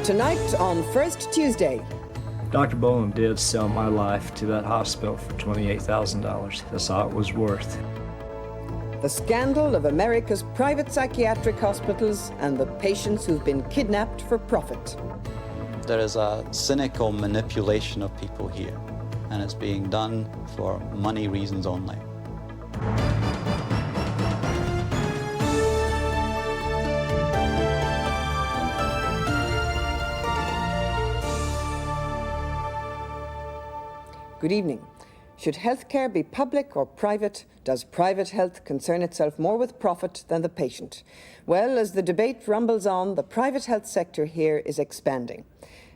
Tonight on First Tuesday. Dr. Bolam did sell my life to that hospital for $28,000. That's all it was worth. The scandal of America's private psychiatric hospitals and the patients who've been kidnapped for profit. There is a cynical manipulation of people here, and it's being done for money reasons only. Good evening. Should healthcare be public or private? Does private health concern itself more with profit than the patient? Well, as the debate rumbles on, the private health sector here is expanding.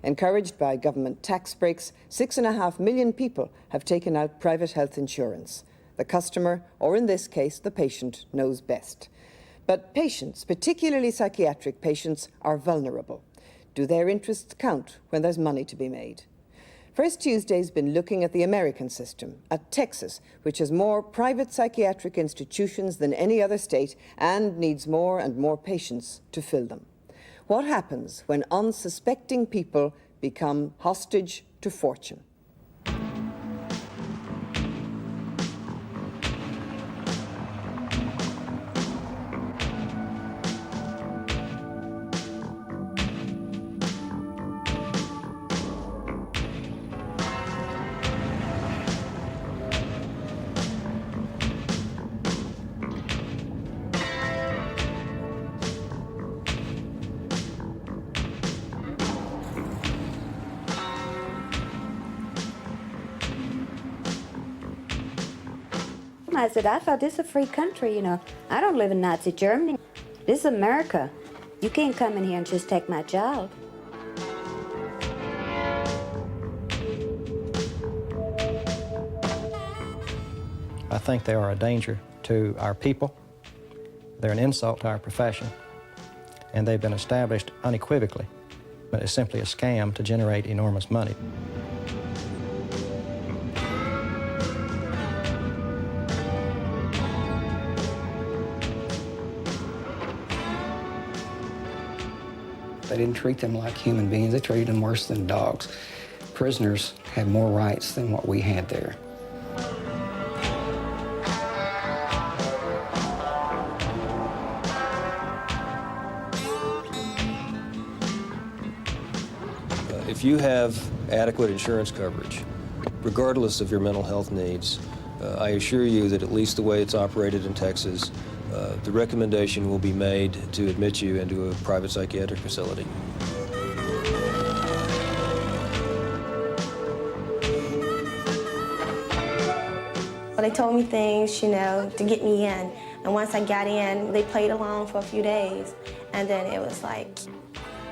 Encouraged by government tax breaks, 6.5 million people have taken out private health insurance. The customer, or in this case, the patient, knows best. But patients, particularly psychiatric patients, are vulnerable. Do their interests count when there's money to be made? First Tuesday's been looking at the American system, at Texas, which has more private psychiatric institutions than any other state and needs more and more patients to fill them. What happens when unsuspecting people become hostage to fortune? I said, I thought this is a free country, you know. I don't live in Nazi Germany. This is America. You can't come in here and just take my job. I think they are a danger to our people. They're an insult to our profession, and they've been established unequivocally. But it's simply a scam to generate enormous money. They didn't treat them like human beings. They treated them worse than dogs. Prisoners had more rights than what we had there. If you have adequate insurance coverage, regardless of your mental health needs, I assure you that at least the way it's operated in Texas, the recommendation will be made to admit you into a private psychiatric facility. Well, they told me things, you know, to get me in. And once I got in, they played along for a few days. And then it was like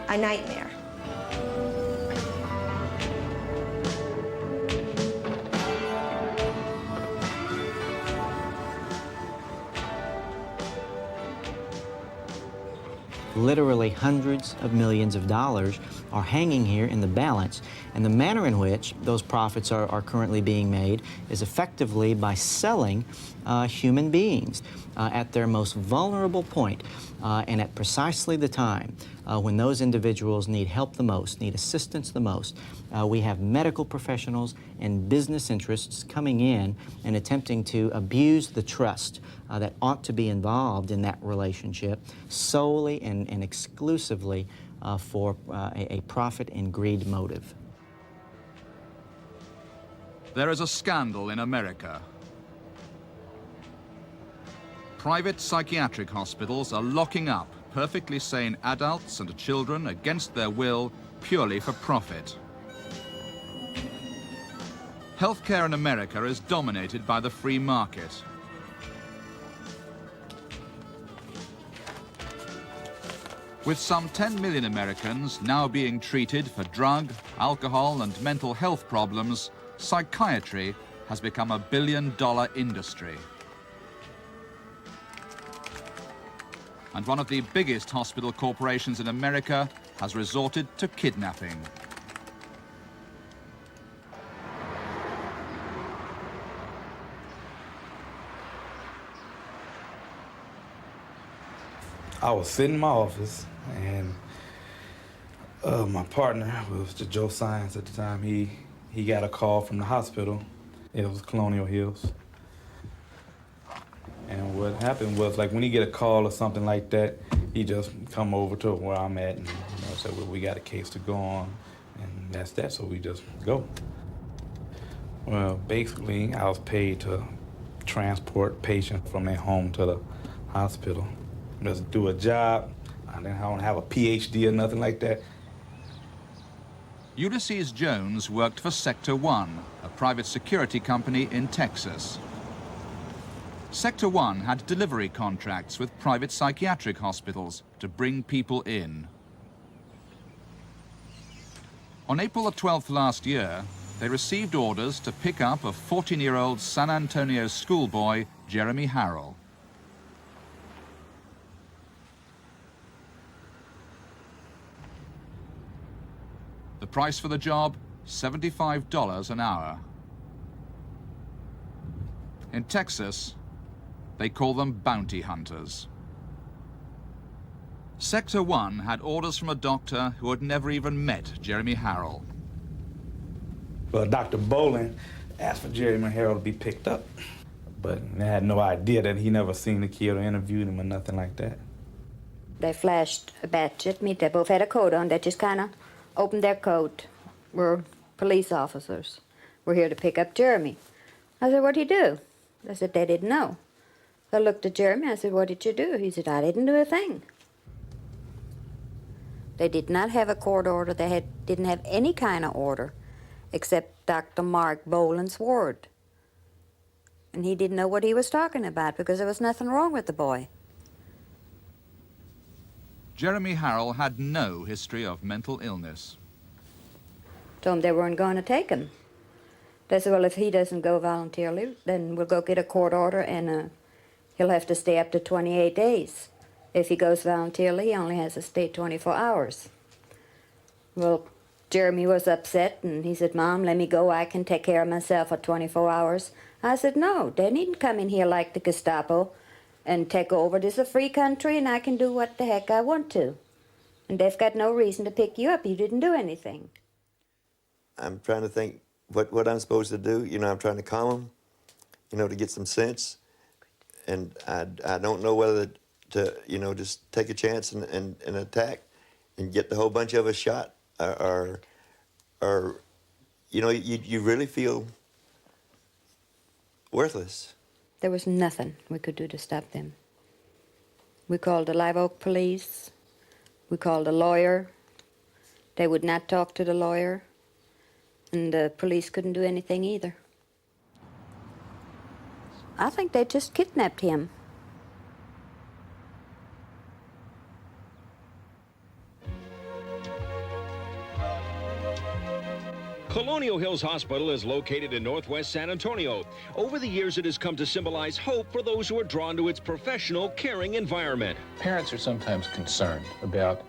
a nightmare. Literally hundreds of millions of dollars are hanging here in the balance, and the manner in which those profits are currently being made is effectively by selling human beings at their most vulnerable point and at precisely the time when those individuals need help the most, need assistance the most. We have medical professionals and business interests coming in and attempting to abuse the trust that ought to be involved in that relationship solely and exclusively for a profit and greed motive. There is a scandal in America. Private psychiatric hospitals are locking up perfectly sane adults and children against their will purely for profit. Healthcare in America is dominated by the free market. With some 10 million Americans now being treated for drug, alcohol, and mental health problems, psychiatry has become a billion-dollar industry. And one of the biggest hospital corporations in America has resorted to kidnapping. I was sitting in my office, and My partner was the Joe Science at the time. He got a call from the hospital. It was Colonial Hills. And what happened was, like, when he get a call or something like that, he just come over to where I'm at and say, well, we got a case to go on, and that's that, so we just go. Well, basically, I was paid to transport patients from their home to the hospital. Just do a job. I don't have a PhD or nothing like that. Ulysses Jones worked for Sector 1, a private security company in Texas. Sector 1 had delivery contracts with private psychiatric hospitals to bring people in. On April the 12th last year, they received orders to pick up a 14-year-old San Antonio schoolboy, Jeremy Harrell. The price for the job, $75 an hour. In Texas, they call them bounty hunters. Sector 1 had orders from a doctor who had never even met Jeremy Harrell. Well, Dr. Bolin asked for Jeremy Harrell to be picked up, but they had no idea that he never seen the kid or interviewed him or nothing like that. They flashed a badge at me. They both had a coat on. They just kind of opened their coat. We're police officers. We're here to pick up Jeremy. I said, what'd he do? They said they didn't know. I looked at Jeremy. I said, what did you do? He said, I didn't do a thing. They did not have a court order. They didn't have any kind of order except Dr. Mark Boland's word. And he didn't know what he was talking about because there was nothing wrong with the boy. Jeremy Harrell had no history of mental illness. Told them they weren't going to take him. They said, well, if he doesn't go voluntarily, then we'll go get a court order and he'll have to stay up to 28 days. If he goes voluntarily, he only has to stay 24 hours. Well, Jeremy was upset, and he said, Mom, let me go. I can take care of myself for 24 hours. I said, no, they needn't come in here like the Gestapo and take over. This is a free country, and I can do what the heck I want to. And they've got no reason to pick you up. You didn't do anything. I'm trying to think what I'm supposed to do. You know, I'm trying to calm them, you know, to get some sense. And I don't know whether to, you know, just take a chance and attack and get the whole bunch of us shot, or you know, you really feel worthless. There was nothing we could do to stop them. We called the Live Oak police. We called a lawyer. They would not talk to the lawyer. And the police couldn't do anything either. I think they just kidnapped him. Colonial Hills Hospital is located in northwest San Antonio. Over the years, it has come to symbolize hope for those who are drawn to its professional, caring environment. Parents are sometimes concerned about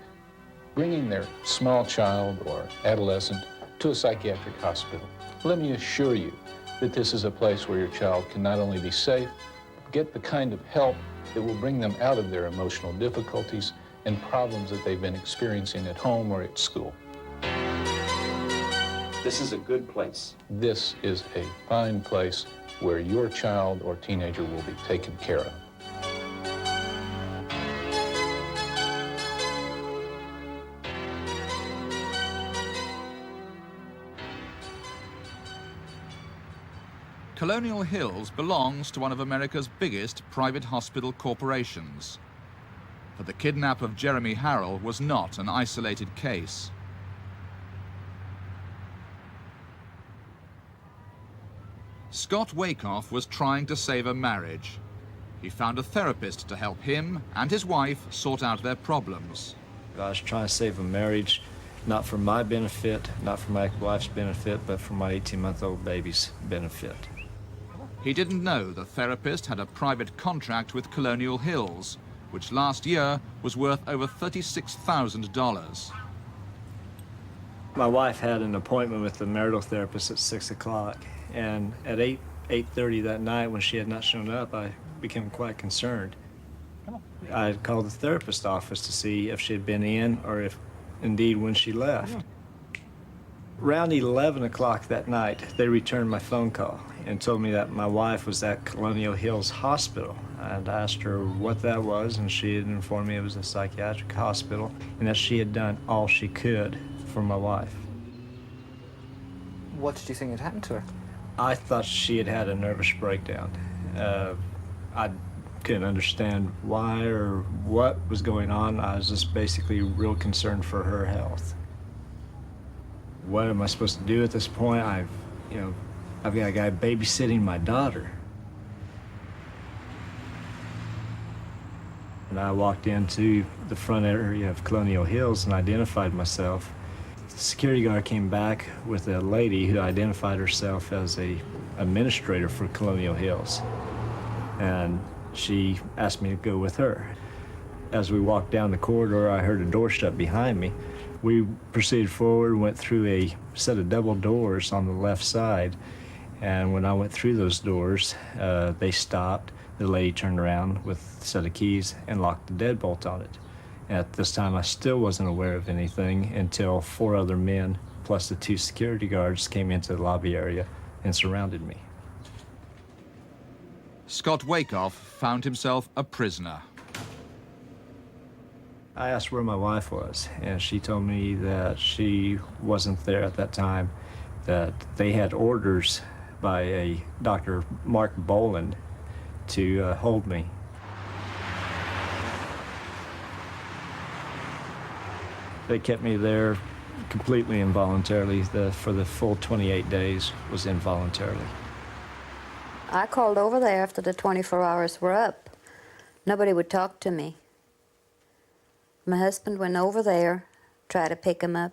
bringing their small child or adolescent to a psychiatric hospital. Let me assure you that this is a place where your child can not only be safe, but get the kind of help that will bring them out of their emotional difficulties and problems that they've been experiencing at home or at school. This is a good place. This is a fine place where your child or teenager will be taken care of. Colonial Hills belongs to one of America's biggest private hospital corporations. But the kidnap of Jeremy Harrell was not an isolated case. Scott Wakeoff was trying to save a marriage. He found a therapist to help him and his wife sort out their problems. I was trying to save a marriage, not for my benefit, not for my wife's benefit, but for my 18-month-old baby's benefit. He didn't know the therapist had a private contract with Colonial Hills, which last year was worth over $36,000. My wife had an appointment with the marital therapist at 6 o'clock, and at 8:30 that night, when she had not shown up, I became quite concerned. I called the therapist's office to see if she had been in or if indeed when she left. Around 11 o'clock that night, they returned my phone call and told me that my wife was at Colonial Hills Hospital. And I asked her what that was, and she had informed me it was a psychiatric hospital and that she had done all she could for my wife. What did you think had happened to her? I thought she had had a nervous breakdown. I couldn't understand why or what was going on. I was just basically real concerned for her health. What am I supposed to do at this point? I've got a guy babysitting my daughter. And I walked into the front area of Colonial Hills and identified myself. The security guard came back with a lady who identified herself as an administrator for Colonial Hills. And she asked me to go with her. As we walked down the corridor, I heard a door shut behind me. We proceeded forward, went through a set of double doors on the left side. And when I went through those doors, they stopped. The lady turned around with a set of keys and locked the deadbolt on it. At this time, I still wasn't aware of anything until 4 other men, plus the 2 security guards, came into the lobby area and surrounded me. Scott Wakeoff found himself a prisoner. I asked where my wife was, and she told me that she wasn't there at that time, that they had orders by a Dr. Mark Boland to hold me. They kept me there completely involuntarily. For the full 28 days was involuntarily. I called over there after the 24 hours were up. Nobody would talk to me. My husband went over there, tried to pick him up.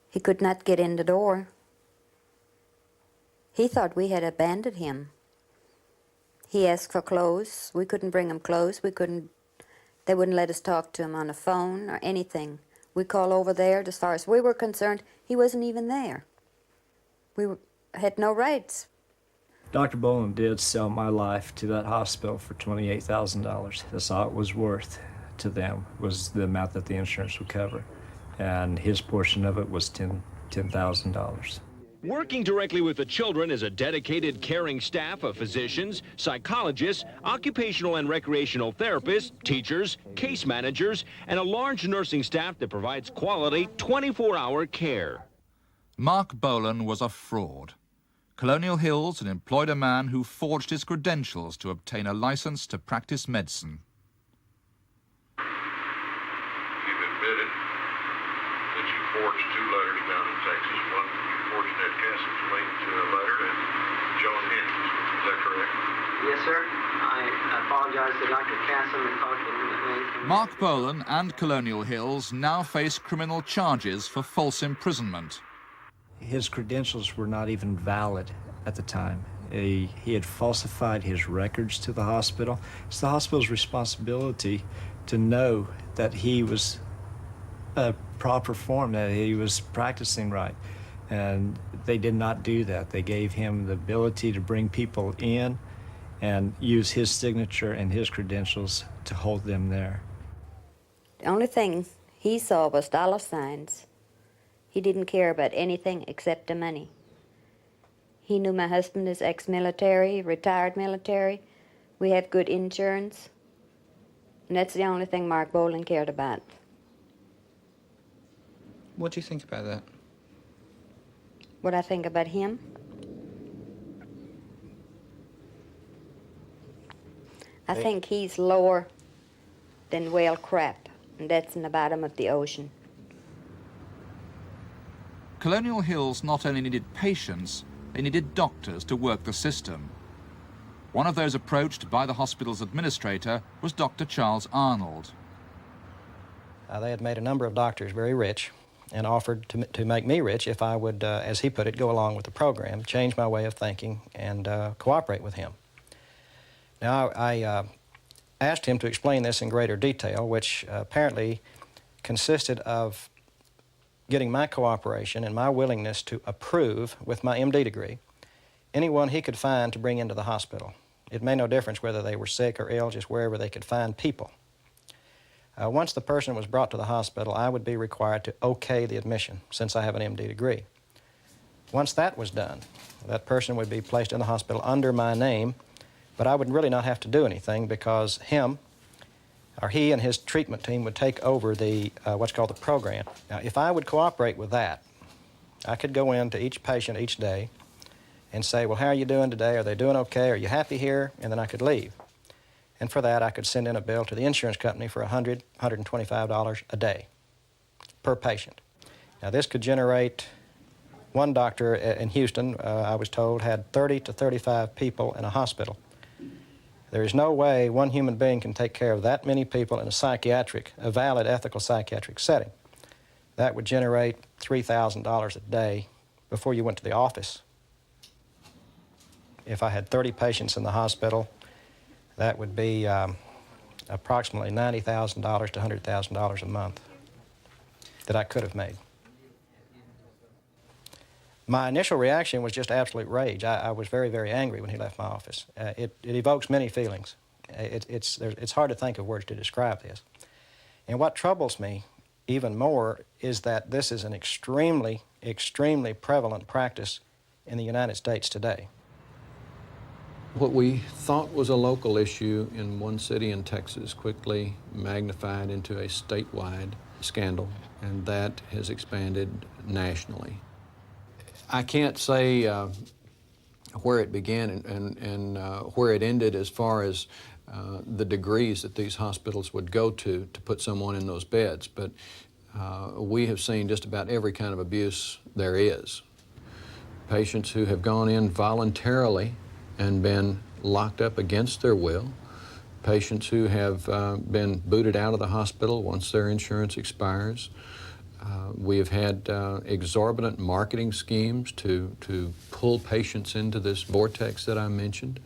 He could not get in the door. He thought we had abandoned him. He asked for clothes. We couldn't bring him clothes. They wouldn't let us talk to him on the phone or anything. We called over there. As far as we were concerned, he wasn't even there. We had no rights. Dr. Boland did sell my life to that hospital for $28,000. That's all it was worth to them, was the amount that the insurance would cover. And his portion of it was $10,000. Working directly with the children is a dedicated, caring staff of physicians, psychologists, occupational and recreational therapists, teachers, case managers, and a large nursing staff that provides quality 24-hour care. Mark Boland was a fraud. Colonial Hills had employed a man who forged his credentials to obtain a license to practice medicine. You've admitted that you forged 2 letters down in Texas. One, you forged Ned Casson's linked letter and John Henry's. Is that correct? Yes, sir. I apologize to Dr. Casson and talked to him. Mark Boland and Colonial Hills now face criminal charges for false imprisonment. His credentials were not even valid at the time. He had falsified his records to the hospital. It's the hospital's responsibility to know that he was a proper form, that he was practicing right. And they did not do that. They gave him the ability to bring people in and use his signature and his credentials to hold them there. The only thing he saw was dollar signs. He didn't care about anything except the money. He knew my husband is ex-military, retired military. We have good insurance. And that's the only thing Mark Boland cared about. What do you think about that? What I think about him? I think he's lower than whale crap, and that's in the bottom of the ocean. Colonial Hills not only needed patients, they needed doctors to work the system. One of those approached by the hospital's administrator was Dr. Charles Arnold. They had made a number of doctors very rich and offered to make me rich if I would, as he put it, go along with the program, change my way of thinking, and cooperate with him. Now, I asked him to explain this in greater detail, which apparently consisted of getting my cooperation and my willingness to approve, with my MD degree, anyone he could find to bring into the hospital. It made no difference whether they were sick or ill, just wherever they could find people. Once the person was brought to the hospital, I would be required to okay the admission, since I have an MD degree. Once that was done, that person would be placed in the hospital under my name, but I would really not have to do anything because he and his treatment team would take over the what's called the program. Now, if I would cooperate with that, I could go in to each patient each day and say, well, how are you doing today? Are they doing okay? Are you happy here? And then I could leave. And for that, I could send in a bill to the insurance company for $100, $125 a day per patient. Now, this could generate, one doctor in Houston, I was told, had 30 to 35 people in a hospital. There is no way one human being can take care of that many people in a valid ethical psychiatric setting. That would generate $3,000 a day before you went to the office. If I had 30 patients in the hospital, that would be approximately $90,000 to $100,000 a month that I could have made. My initial reaction was just absolute rage. I was very, very angry when he left my office. It evokes many feelings. It's hard to think of words to describe this. And what troubles me even more is that this is an extremely, extremely prevalent practice in the United States today. What we thought was a local issue in one city in Texas quickly magnified into a statewide scandal, and that has expanded nationally. I can't say where it began and where it ended as far as the degrees that these hospitals would go to put someone in those beds, but we have seen just about every kind of abuse there is. Patients who have gone in voluntarily and been locked up against their will, patients who have been booted out of the hospital once their insurance expires. We have had exorbitant marketing schemes to pull patients into this vortex that I mentioned.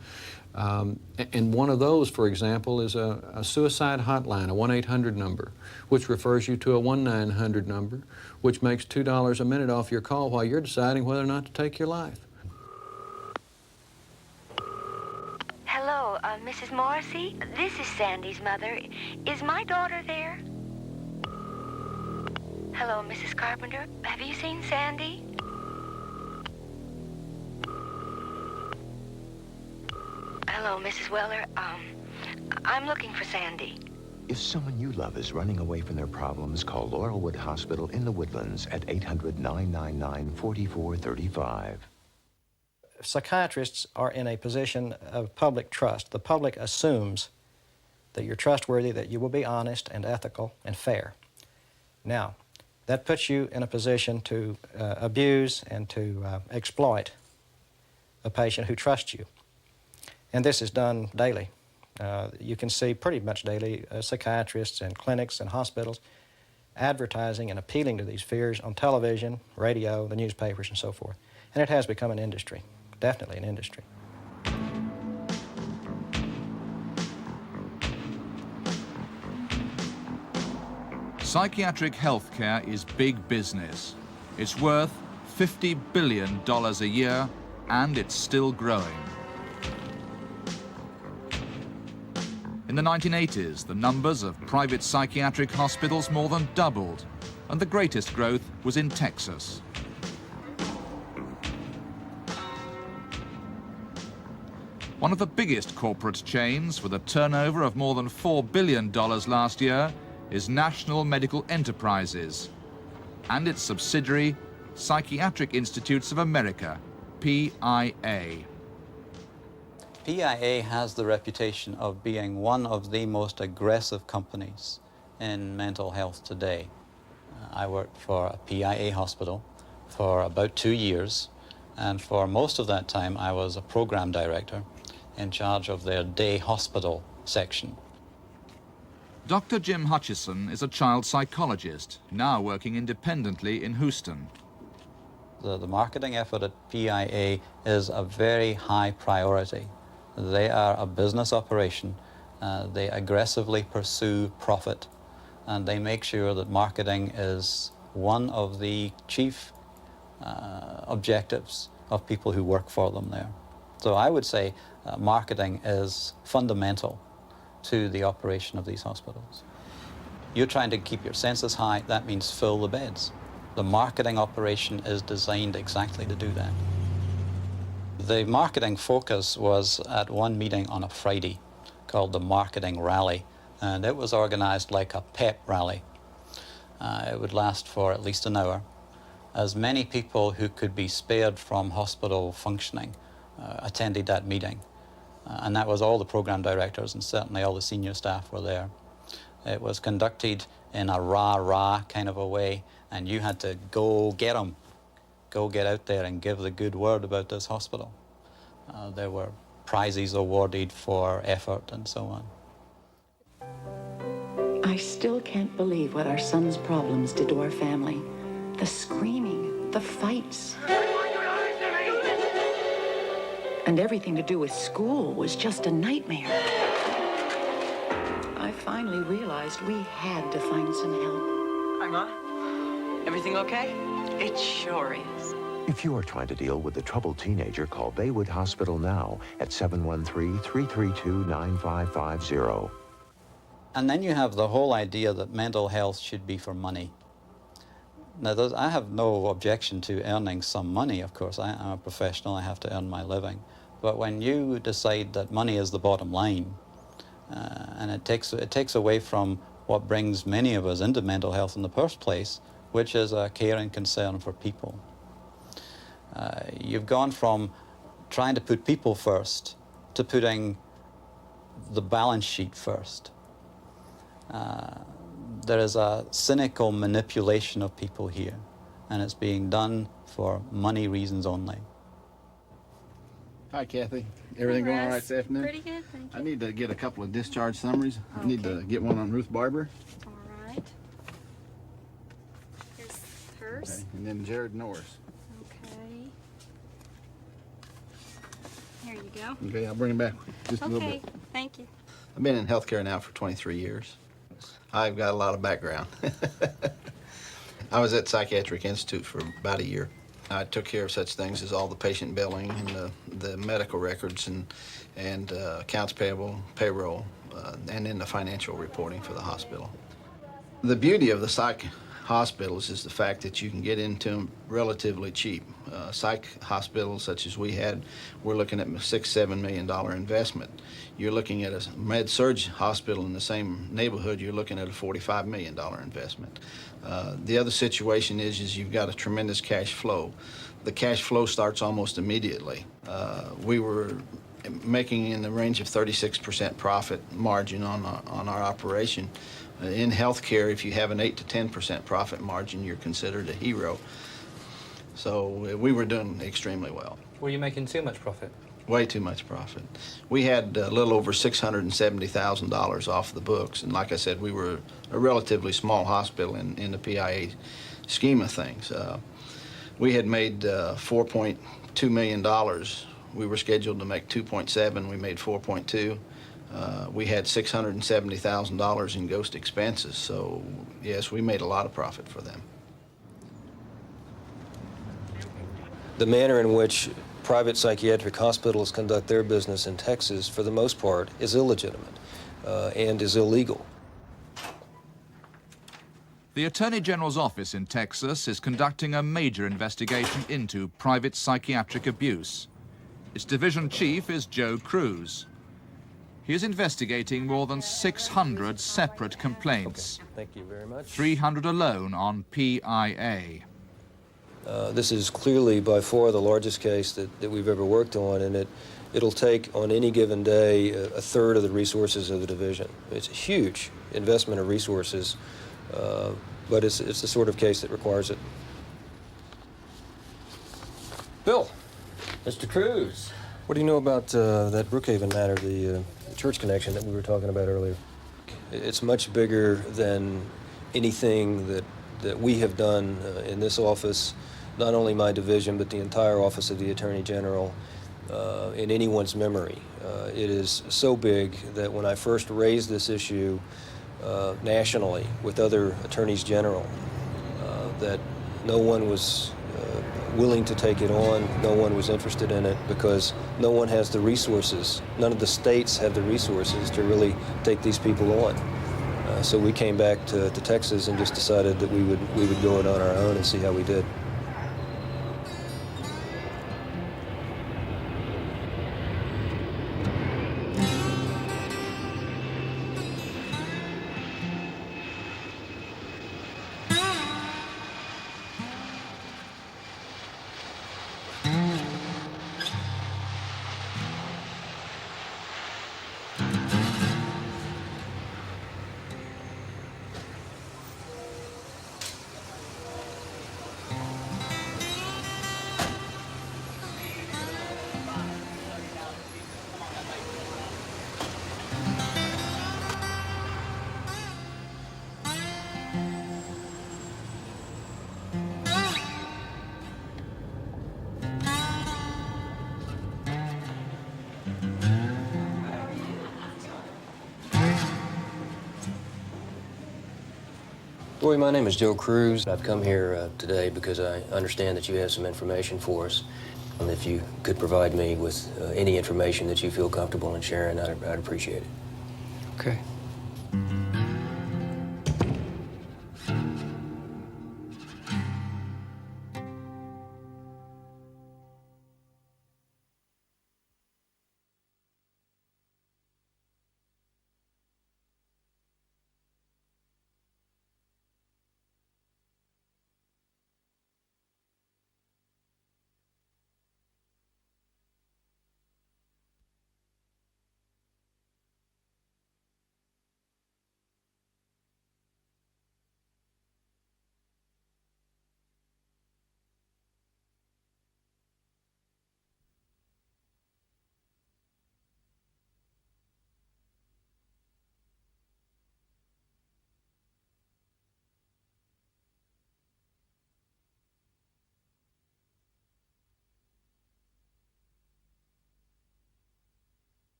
And one of those, for example, is a suicide hotline, a 1-800 number, which refers you to a 1-900 number, which makes $2 a minute off your call while you're deciding whether or not to take your life. Hello, Mrs. Morrissey? This is Sandy's mother. Is my daughter there? Hello, Mrs. Carpenter. Have you seen Sandy? Hello, Mrs. Weller. I'm looking for Sandy. If someone you love is running away from their problems, call Laurelwood Hospital in the Woodlands at 800-999-4435. Psychiatrists are in a position of public trust. The public assumes that you're trustworthy, that you will be honest and ethical and fair. Now, that puts you in a position to abuse and to exploit a patient who trusts you. And this is done daily. You can see pretty much daily psychiatrists and clinics and hospitals advertising and appealing to these fears on television, radio, the newspapers, and so forth. And it has become an industry, definitely an industry. Psychiatric health care is big business. It's worth $50 billion a year, and it's still growing. In the 1980s, the numbers of private psychiatric hospitals more than doubled, and the greatest growth was in Texas. One of the biggest corporate chains, with a turnover of more than $4 billion last year, is National Medical Enterprises, and its subsidiary, Psychiatric Institutes of America, PIA. PIA has the reputation of being one of the most aggressive companies in mental health today. I worked for a PIA hospital for about 2 years, and for most of that time I was a program director in charge of their day hospital section. Dr. Jim Hutchison is a child psychologist, now working independently in Houston. The marketing effort at PIA is a very high priority. They are a business operation. They aggressively pursue profit, and they make sure that marketing is one of the chief objectives of people who work for them there. So I would say marketing is fundamental to the operation of these hospitals. You're trying to keep your census high, that means fill the beds. The marketing operation is designed exactly to do that. The marketing focus was at one meeting on a Friday called the Marketing Rally, and it was organized like a pep rally. It would last for at least an hour. As many people who could be spared from hospital functioning attended that meeting. And that was all the program directors, and certainly all the senior staff were there. It was conducted in a rah-rah kind of a way, and you had to go get them, go get out there and give the good word about this hospital. There were prizes awarded for effort and so on. I still can't believe what our son's problems did to our family. The screaming, the fights. And everything to do with school was just a nightmare. I finally realized we had to find some help. Hi, Ma. Everything okay? It sure is. If you are trying to deal with a troubled teenager, call Baywood Hospital now at 713-332-9550. And then you have the whole idea that mental health should be for money. Now, I have no objection to earning some money, of course. I'm a professional, I have to earn my living. But when you decide that money is the bottom line, and it takes away from what brings many of us into mental health in the first place, which is a care and concern for people. You've gone from trying to put people first to putting the balance sheet first. There is a cynical manipulation of people here, and it's being done for money reasons only. Hi, Kathy. Everything going all right this afternoon? Pretty good, thank you. I need to get a couple of discharge summaries. Okay. I need to get one on Ruth Barber. All right. Here's hers. Okay. And then Jared Norris. Okay. Here you go. Okay, I'll bring him back just a little bit. Okay, thank you. I've been in healthcare now for 23 years. I've got a lot of background. I was at Psychiatric Institute for about a year. I took care of such things as all the patient billing and the medical records and accounts payable, payroll, and then the financial reporting for the hospital. The beauty of the psych hospitals is the fact that you can get into them relatively cheap. Psych hospitals such as we had, we're looking at a $6-7 million investment. You're looking at a med-surg hospital in the same neighborhood, you're looking at a $45 million investment. The other situation is you've got a tremendous cash flow. The cash flow starts almost immediately. We were making in the range of 36% profit margin on our operation. In healthcare, if you have an 8 to 10% profit margin, you're considered a hero. So we were doing extremely well. Were you making too much profit? Way too much profit. We had a little over $670,000 off the books, and like I said, we were a relatively small hospital in the PIA scheme of things. We had made $4.2 million. We were scheduled to make 2.7. We made 4.2. We had $670,000 in ghost expenses, so yes, we made a lot of profit for them. The manner in which private psychiatric hospitals conduct their business in Texas, for the most part, is illegitimate and is illegal. The Attorney General's office in Texas is conducting a major investigation into private psychiatric abuse. Its division chief is Joe Cruz. He is investigating more than 600 separate complaints. Okay. Thank you very much. 300 alone on PIA. This is clearly by far the largest case that we've ever worked on, and it'll take on any given day a third of the resources of the division. It's a huge investment of resources, but it's the sort of case that requires it. Bill. Mr. Cruz. What do you know about that Brookhaven matter, the church connection that we were talking about earlier? It's much bigger than anything that we have done in this office, not only my division, but the entire office of the Attorney General in anyone's memory. It is so big that when I first raised this issue nationally with other attorneys general, that no one was willing to take it on, no one was interested in it because no one has the resources. None of the states have the resources to really take these people on. So we came back to Texas and just decided that we would go it on our own and see how we did. Roy, my name is Joe Cruz. I've come here today because I understand that you have some information for us. And if you could provide me with any information that you feel comfortable in sharing, I'd appreciate it. Okay.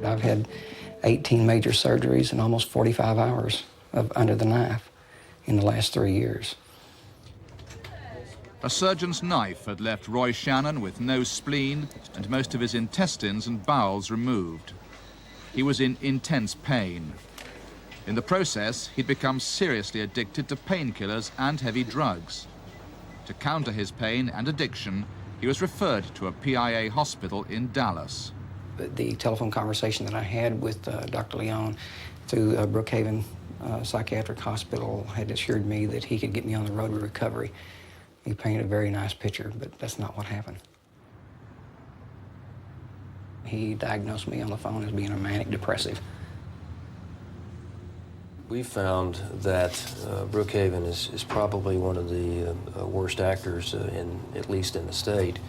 I've had 18 major surgeries and almost 45 hours of under the knife in the last 3 years. A surgeon's knife had left Roy Shannon with no spleen and most of his intestines and bowels removed. He was in intense pain. In the process, he'd become seriously addicted to painkillers and heavy drugs. To counter his pain and addiction, he was referred to a PIA hospital in Dallas. The telephone conversation that I had with Dr. Leon through Brookhaven Psychiatric Hospital had assured me that he could get me on the road to recovery. He painted a very nice picture, but that's not what happened. He diagnosed me on the phone as being a manic depressive. We found that Brookhaven is probably one of the worst actors, at least in the state.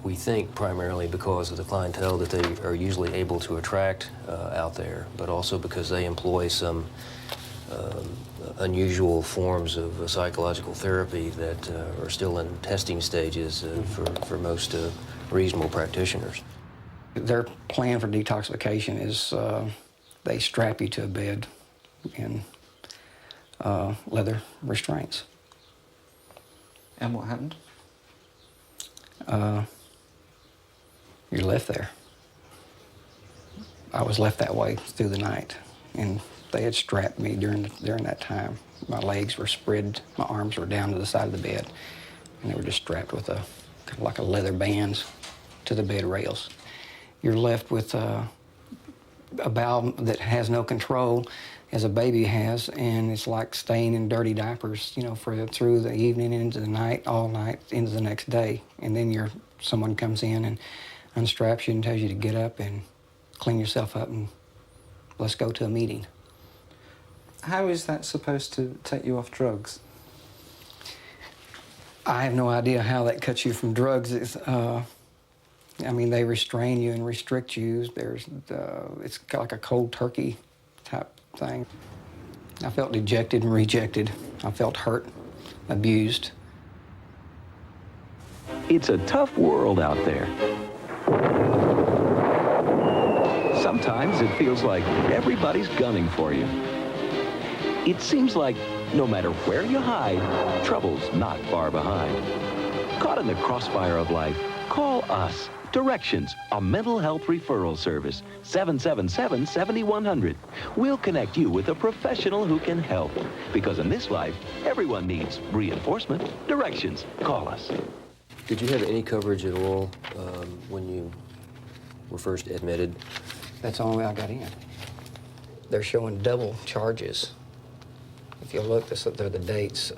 We think primarily because of the clientele that they are usually able to attract out there, but also because they employ some unusual forms of psychological therapy that are still in testing stages for most reasonable practitioners. Their plan for detoxification is they strap you to a bed in leather restraints. And what happened? You're left there. I was left that way through the night, and they had strapped me during that time. My legs were spread, my arms were down to the side of the bed, and they were just strapped with kind of like a leather bands to the bed rails. You're left with a bowel that has no control, as a baby has, and it's like staying in dirty diapers, you know, through the evening, into the night, all night, into the next day. And then someone comes in and unstraps you and tells you to get up and clean yourself up and let's go to a meeting. How is that supposed to take you off drugs? I have no idea how that cuts you from drugs. I mean, they restrain you and restrict you. It's like a cold turkey type thing. I felt dejected and rejected. I felt hurt, abused. It's a tough world out there. Sometimes it feels like everybody's gunning for you. It seems like no matter where you hide, trouble's not far behind. Caught in the crossfire of life, call us. Directions, a mental health referral service, 777-7100. We'll connect you with a professional who can help. Because in this life, everyone needs reinforcement. Directions, call us. Did you have any coverage at all when you were first admitted? That's the only way I got in. They're showing double charges. If you look, they're the dates,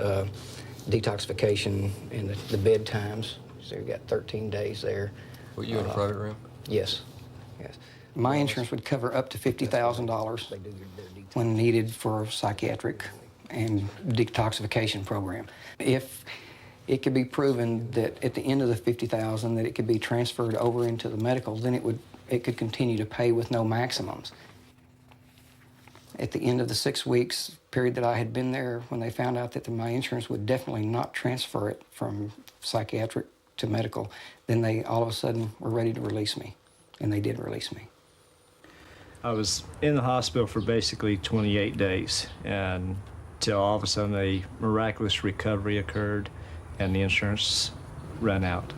detoxification and the bed times. So you've got 13 days there. Were you in a private room? Yes, yes. My insurance would cover up to $50,000 when needed for a psychiatric and detoxification program. If it could be proven that at the end of the $50,000 that it could be transferred over into the medical, then it could continue to pay with no maximums. At the end of the 6 weeks period that I had been there, when they found out that my insurance would definitely not transfer it from psychiatric to medical, then they all of a sudden were ready to release me, and they did release me. I was in the hospital for basically 28 days, and till all of a sudden a miraculous recovery occurred and the insurance ran out.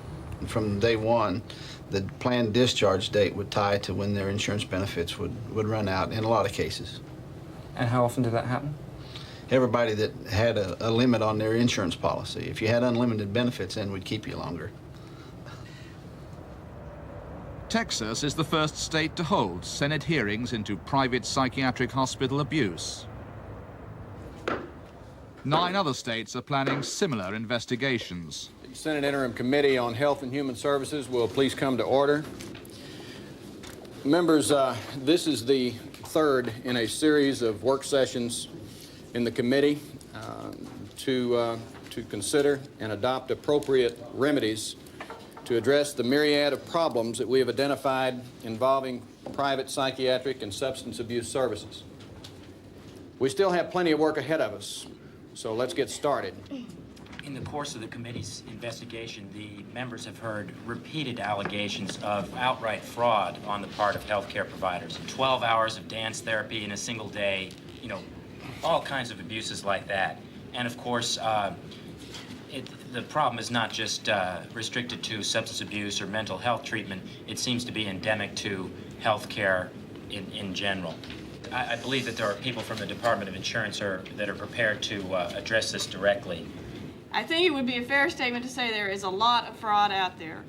From day one, the planned discharge date would tie to when their insurance benefits would run out in a lot of cases. And how often did that happen? Everybody that had a limit on their insurance policy. If you had unlimited benefits, then we'd keep you longer. Texas is the first state to hold Senate hearings into private psychiatric hospital abuse. 9 other states are planning similar investigations. The Senate Interim Committee on Health and Human Services will please come to order. Members, this is the third in a series of work sessions in the committee to consider and adopt appropriate remedies to address the myriad of problems that we have identified involving private psychiatric and substance abuse services. We still have plenty of work ahead of us, so let's get started. In the course of the committee's investigation, the members have heard repeated allegations of outright fraud on the part of healthcare providers. 12 hours of dance therapy in a single day, all kinds of abuses like that. And of course, the problem is not just restricted to substance abuse or mental health treatment. It seems to be endemic to healthcare in general. I believe that there are people from the Department of Insurance that are prepared to address this directly. I think it would be a fair statement to say there is a lot of fraud out there.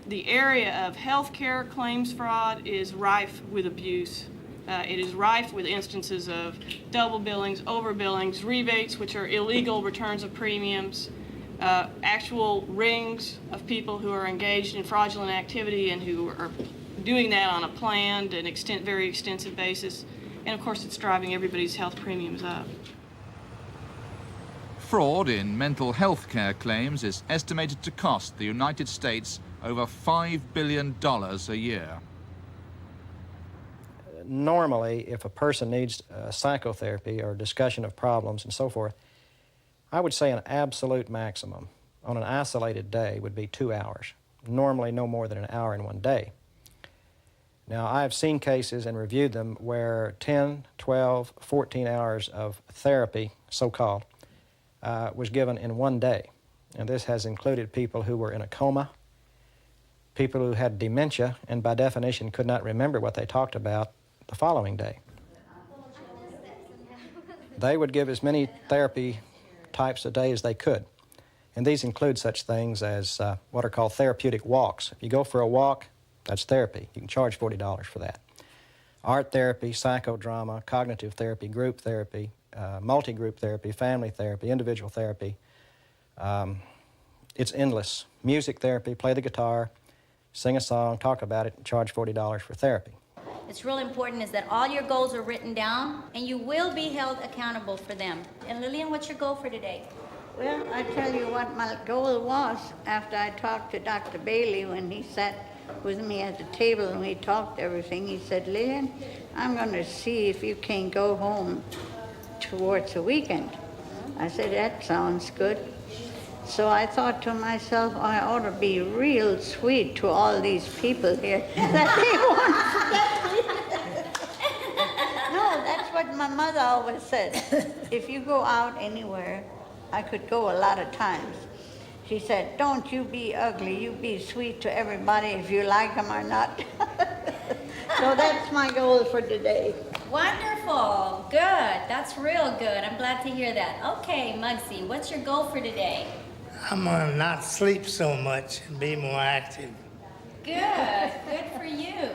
The area of healthcare claims fraud is rife with abuse. It is rife with instances of double billings, overbillings, rebates, which are illegal returns of premiums, actual rings of people who are engaged in fraudulent activity and who are doing that on a planned and very extensive basis. And of course, it's driving everybody's health premiums up. Fraud in mental health care claims is estimated to cost the United States over $5 billion a year. Normally, if a person needs psychotherapy or discussion of problems and so forth, I would say an absolute maximum on an isolated day would be 2 hours. Normally no more than an hour in one day. Now, I've seen cases and reviewed them where 10, 12, 14 hours of therapy, so-called, was given in one day. And this has included people who were in a coma, people who had dementia, and by definition could not remember what they talked about the following day. They would give as many therapy types a day as they could. And these include such things as what are called therapeutic walks. If you go for a walk, that's therapy. You can charge $40 for that. Art therapy, psychodrama, cognitive therapy, group therapy, multi-group therapy, family therapy, individual therapy. It's endless. Music therapy, play the guitar, sing a song, talk about it, and charge $40 for therapy. It's real important is that all your goals are written down and you will be held accountable for them. And Lillian, what's your goal for today? Well, I tell you what my goal was after I talked to Dr. Bailey when he sat with me at the table and we talked everything. He said, Lillian, I'm going to see if you can go home towards the weekend. I said, that sounds good. So I thought to myself, I ought to be real sweet to all these people here that they want. No, that's what my mother always said. If you go out anywhere, I could go a lot of times. She said, don't you be ugly, you be sweet to everybody if you like them or not. So that's my goal for today. Wonderful. Good. That's real good. I'm glad to hear that. Okay, Muggsy, what's your goal for today? I'm gonna not sleep so much and be more active. Good. Good for you.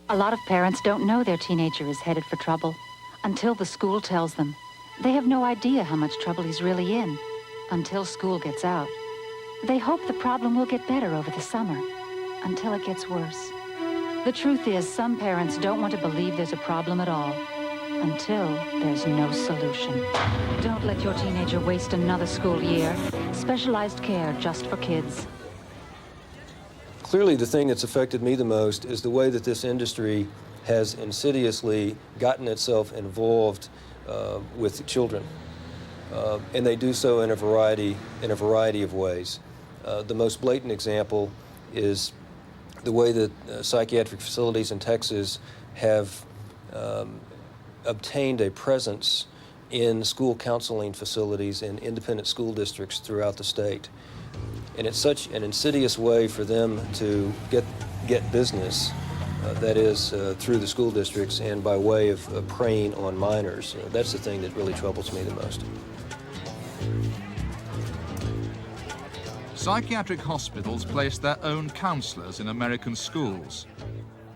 A lot of parents don't know their teenager is headed for trouble until the school tells them. They have no idea how much trouble he's really in until school gets out. They hope the problem will get better over the summer until it gets worse. The truth is, some parents don't want to believe there's a problem at all until there's no solution. Don't let your teenager waste another school year. Specialized care just for kids. Clearly, the thing that's affected me the most is the way that this industry has insidiously gotten itself involved with children, and they do so in a variety of ways. The most blatant example is the way that psychiatric facilities in Texas have obtained a presence in school counseling facilities in independent school districts throughout the state. And it's such an insidious way for them to get business, that is through the school districts and by way of preying on minors. That's the thing that really troubles me the most. Psychiatric hospitals place their own counselors in American schools.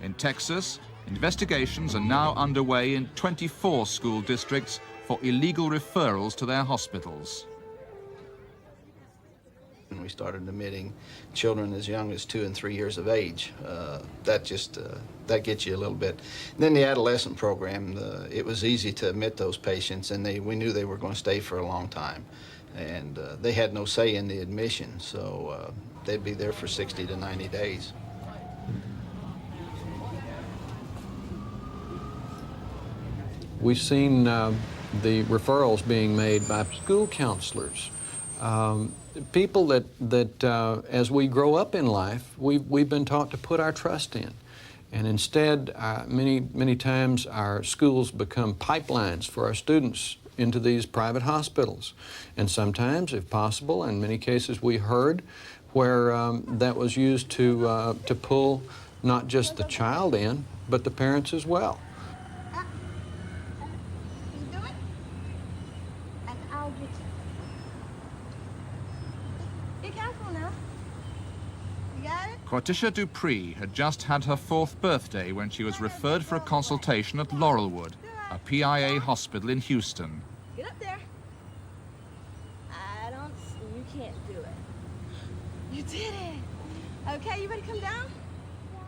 In Texas, investigations are now underway in 24 school districts for illegal referrals to their hospitals. We started admitting children as young as 2 and 3 years of age. That gets you a little bit. And then the adolescent program, it was easy to admit those patients, and we knew they were going to stay for a long time. And they had no say in the admission, so they'd be there for 60 to 90 days. We've seen the referrals being made by school counselors. People that as we grow up in life, we've been taught to put our trust in. And instead, many times our schools become pipelines for our students into these private hospitals. And sometimes, if possible, in many cases we heard where that was used to pull not just the child in, but the parents as well. Quatisha Dupree had just had her 4th birthday when she was referred for a consultation at Laurelwood, a PIA hospital in Houston. Get up there. You can't do it. You did it. Okay, you ready to come down?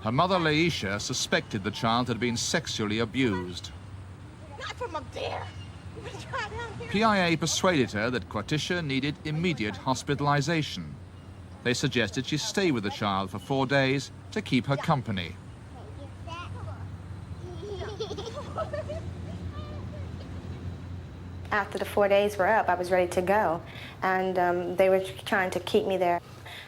Her mother, Laisha, suspected the child had been sexually abused. Not from up there. You better try down here. PIA persuaded her that Quatisha needed immediate hospitalization. They suggested she stay with the child for 4 days to keep her company. After the 4 days were up, I was ready to go, and they were trying to keep me there.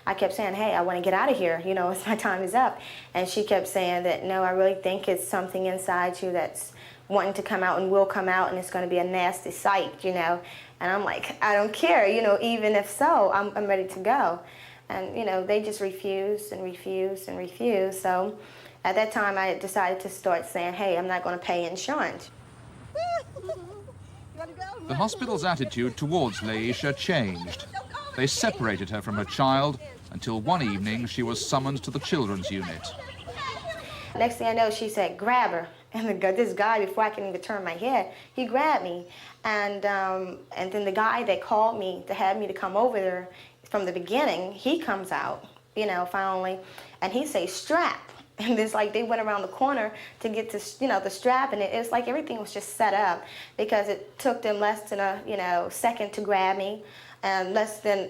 I kept saying, hey, I want to get out of here, you know, my time is up. And she kept saying that, no, I really think it's something inside you that's wanting to come out and will come out, and it's going to be a nasty sight, you know. And I'm like, I don't care, you know, even if so, I'm ready to go. And, you know, they just refused and refused and refused. So at that time, I decided to start saying, hey, I'm not going to pay insurance. The hospital's attitude towards Laisha changed. They separated her from her child until one evening she was summoned to the children's unit. Next thing I know, she said, grab her. And this guy, before I can even turn my head, he grabbed me. And then the guy that called me to have me to come over there from the beginning, he comes out, you know, finally, and he says, strap. And it's like they went around the corner to get to, the strap, and it's like everything was just set up because it took them less than a, second to grab me, and less than,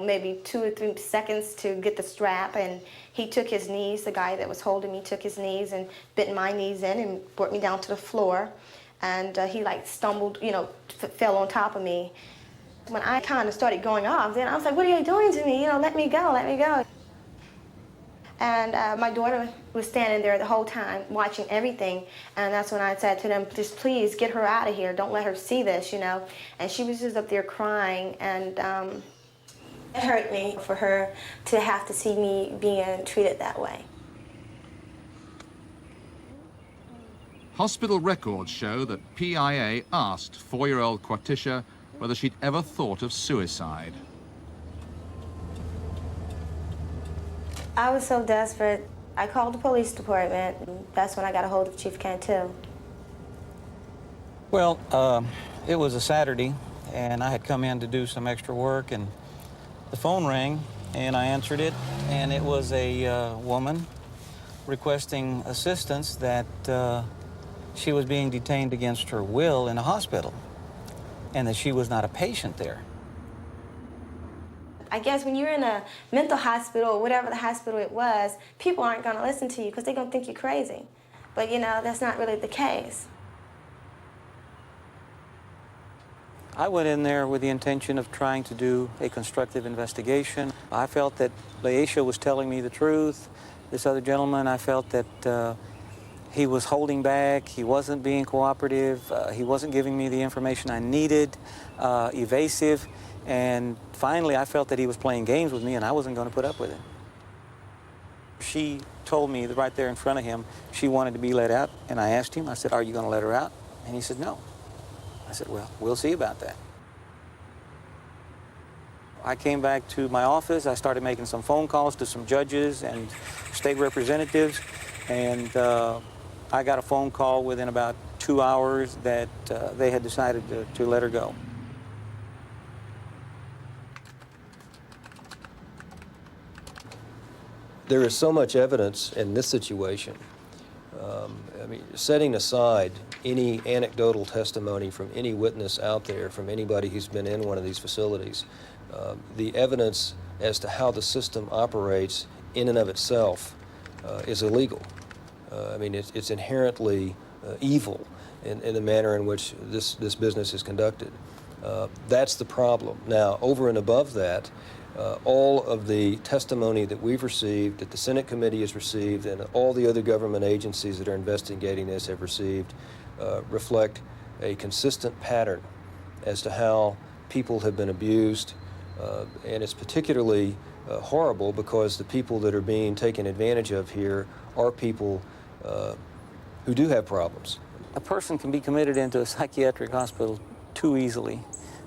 maybe 2 or 3 seconds to get the strap. And he took his knees, the guy that was holding me took his knees and bent my knees in and brought me down to the floor. And he like stumbled, fell on top of me. When I kind of started going off, then I was like, what are you doing to me? Let me go, let me go. And my daughter was standing there the whole time watching everything. And that's when I said to them, just please get her out of here. Don't let her see this, And she was just up there crying. And it hurt me for her to have to see me being treated that way. Hospital records show that PIA asked 4-year-old Quatisha whether she'd ever thought of suicide. I was so desperate, I called the police department, and that's when I got a hold of Chief Cantu. Well, it was a Saturday, and I had come in to do some extra work, and the phone rang, and I answered it, and it was a woman requesting assistance that she was being detained against her will in a hospital, and that she was not a patient there. I guess when you're in a mental hospital or whatever the hospital it was, people aren't going to listen to you because they're going to think you're crazy. But, that's not really the case. I went in there with the intention of trying to do a constructive investigation. I felt that Laisha was telling me the truth. This other gentleman, I felt that he was holding back, he wasn't being cooperative, he wasn't giving me the information I needed, evasive. And finally, I felt that he was playing games with me, and I wasn't going to put up with it. She told me that right there in front of him she wanted to be let out, and I asked him, I said, are you going to let her out? And he said, no. I said, well, we'll see about that. I came back to my office. I started making some phone calls to some judges and state representatives, and I got a phone call within about 2 hours that they had decided to let her go. There is so much evidence in this situation. Setting aside any anecdotal testimony from any witness out there, from anybody who's been in one of these facilities, the evidence as to how the system operates in and of itself is illegal. It's inherently evil in the manner in which this business is conducted. That's the problem. Now, over and above that, all of the testimony that we've received, that the Senate committee has received, and all the other government agencies that are investigating this have received, reflect a consistent pattern as to how people have been abused. And it's particularly horrible because the people that are being taken advantage of here are people who do have problems. A person can be committed into a psychiatric hospital too easily.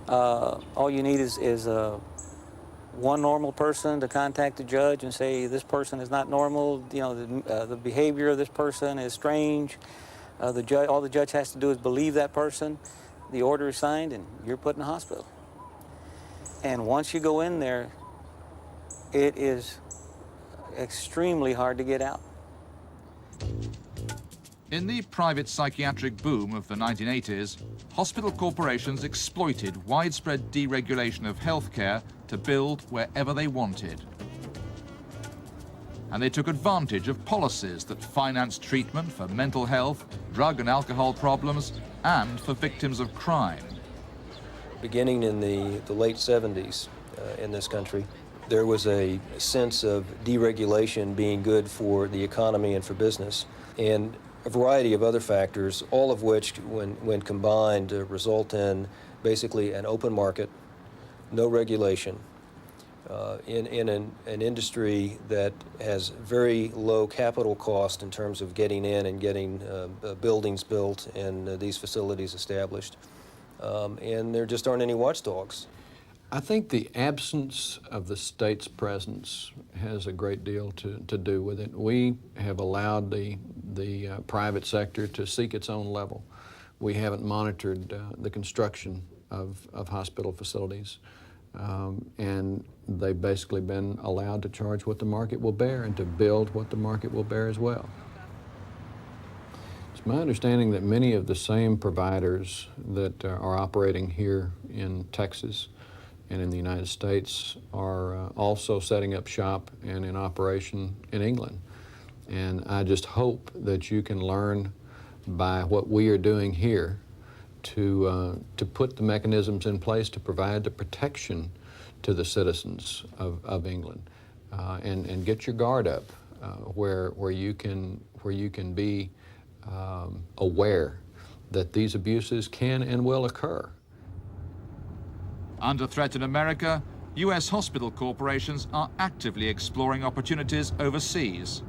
All you need is one normal person to contact the judge and say, this person is not normal, the behavior of this person is strange. All the judge has to do is believe that person, the order is signed, and you're put in the hospital. And once you go in there, it is extremely hard to get out. In the private psychiatric boom of the 1980s, hospital corporations exploited widespread deregulation of healthcare to build wherever they wanted. And they took advantage of policies that financed treatment for mental health, drug and alcohol problems, and for victims of crime. Beginning in the late 70s in this country, there was a sense of deregulation being good for the economy and for business, and a variety of other factors, all of which, when combined, result in basically an open market, no regulation, in an industry that has very low capital cost in terms of getting in and getting buildings built and these facilities established. And there just aren't any watchdogs. I think the absence of the state's presence has a great deal to do with it. We have allowed the private sector to seek its own level. We haven't monitored the construction of hospital facilities. and they've basically been allowed to charge what the market will bear and to build what the market will bear as well. It's my understanding that many of the same providers that are operating here in Texas and in the United States are also setting up shop and in operation in England. And I just hope that you can learn by what we are doing here to put the mechanisms in place to provide the protection to the citizens of England, and get your guard up where you can be aware that these abuses can and will occur. Under threat in America, U.S. hospital corporations are actively exploring opportunities overseas.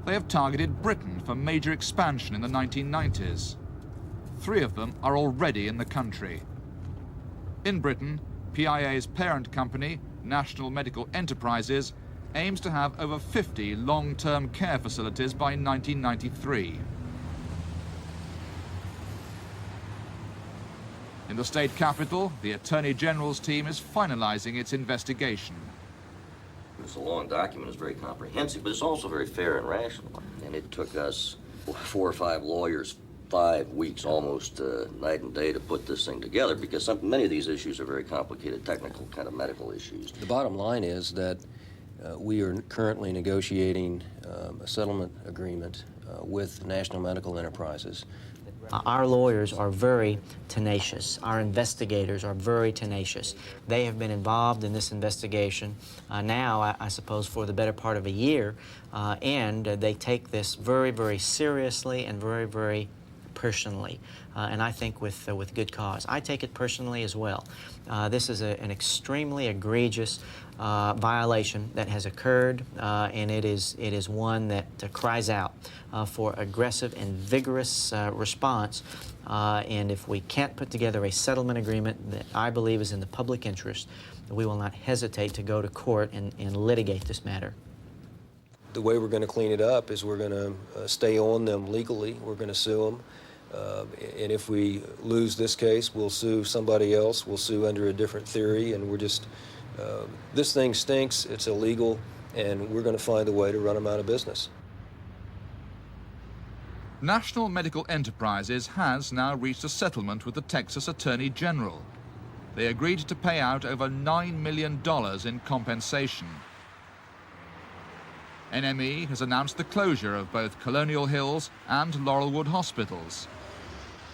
They have targeted Britain for major expansion in the 1990s. 3 of them are already in the country. In Britain, PIA's parent company, National Medical Enterprises, aims to have over 50 long-term care facilities by 1993. In the state capital, the Attorney General's team is finalizing its investigation. It's a long document, it's very comprehensive, but it's also very fair and rational. And it took us 4 or 5 lawyers 5 weeks almost night and day to put this thing together, because many of these issues are very complicated, technical kind of medical issues. The bottom line is that we are currently negotiating a settlement agreement with National Medical Enterprises. Our lawyers are very tenacious. Our investigators are very tenacious. They have been involved in this investigation now, I suppose, for the better part of a year, and they take this very, very seriously and very, very personally, and I think with good cause. I take it personally as well. This is an extremely egregious violation that has occurred, and it is one that cries out for aggressive and vigorous response. And if we can't put together a settlement agreement that I believe is in the public interest, we will not hesitate to go to court and litigate this matter. The way we're going to clean it up is we're going to stay on them legally. We're going to sue them. And if we lose this case, we'll sue somebody else. We'll sue under a different theory, and we're just, this thing stinks, it's illegal, and we're going to find a way to run them out of business. National Medical Enterprises has now reached a settlement with the Texas Attorney General. They agreed to pay out over $9 million in compensation. NME has announced the closure of both Colonial Hills and Laurelwood hospitals.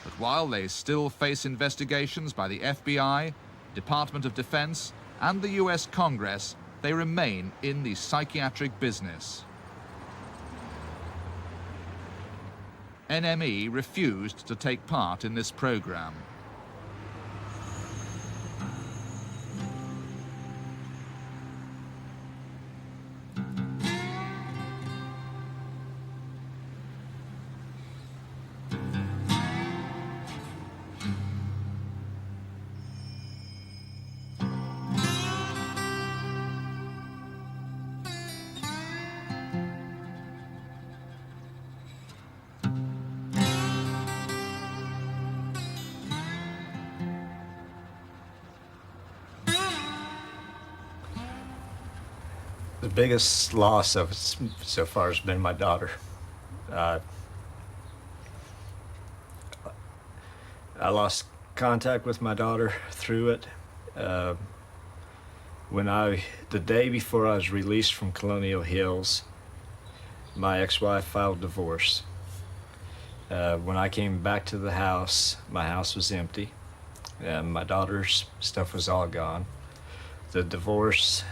But while they still face investigations by the FBI, Department of Defense, and the US Congress, they remain in the psychiatric business. NME refused to take part in this program. The biggest loss of it so far has been my daughter. I lost contact with my daughter through it. The day before I was released from Colonial Hills, my ex-wife filed divorce. When I came back to the house, my house was empty, and my daughter's stuff was all gone. The divorce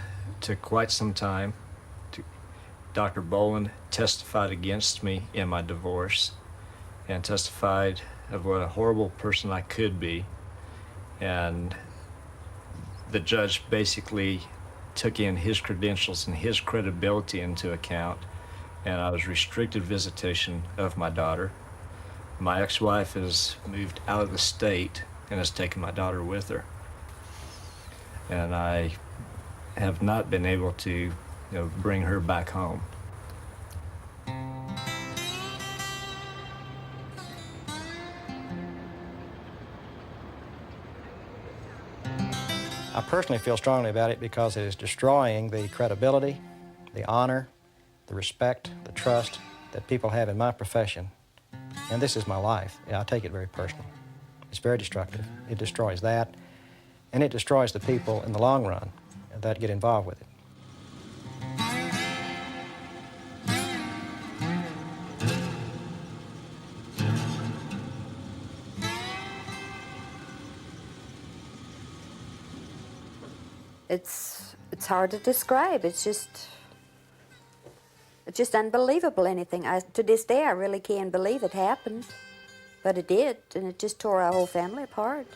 took quite some time. Dr. Boland testified against me in my divorce and testified of what a horrible person I could be. And the judge basically took in his credentials and his credibility into account, and I was restricted visitation of my daughter. My ex-wife has moved out of the state and has taken my daughter with her. And I have not been able to bring her back home. I personally feel strongly about it because it is destroying the credibility, the honor, the respect, the trust that people have in my profession. And this is my life. I take it very personal. It's very destructive. It destroys that, and it destroys the people in the long run that get involved with it. It's hard to describe. It's just unbelievable. Anything. To this day, I really can't believe it happened, but it did, and it just tore our whole family apart.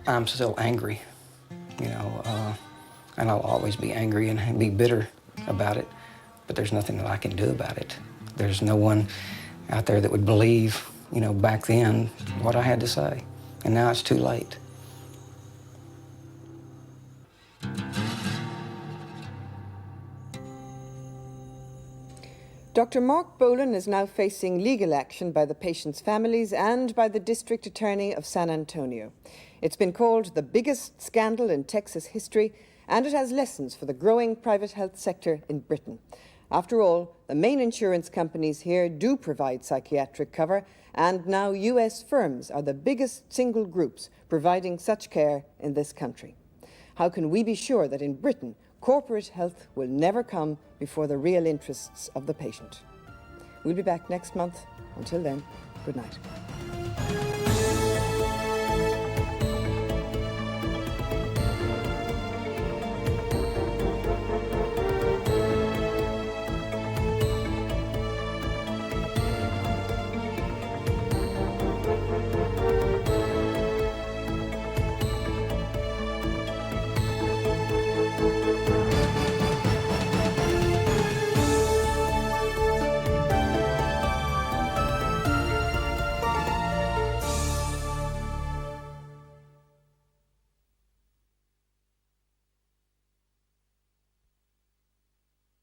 I'm still angry, you know, and I'll always be angry and be bitter about it, but there's nothing that I can do about it. There's no one out there that would believe, you know, back then what I had to say, and now it's too late. Dr. Mark Bolan is now facing legal action by the patients' families and by the District Attorney of San Antonio. It's been called the biggest scandal in Texas history, and it has lessons for the growing private health sector in Britain. After all, the main insurance companies here do provide psychiatric cover, and now US firms are the biggest single groups providing such care in this country. How can we be sure that in Britain, corporate health will never come before the real interests of the patient? We'll be back next month. Until then, good night.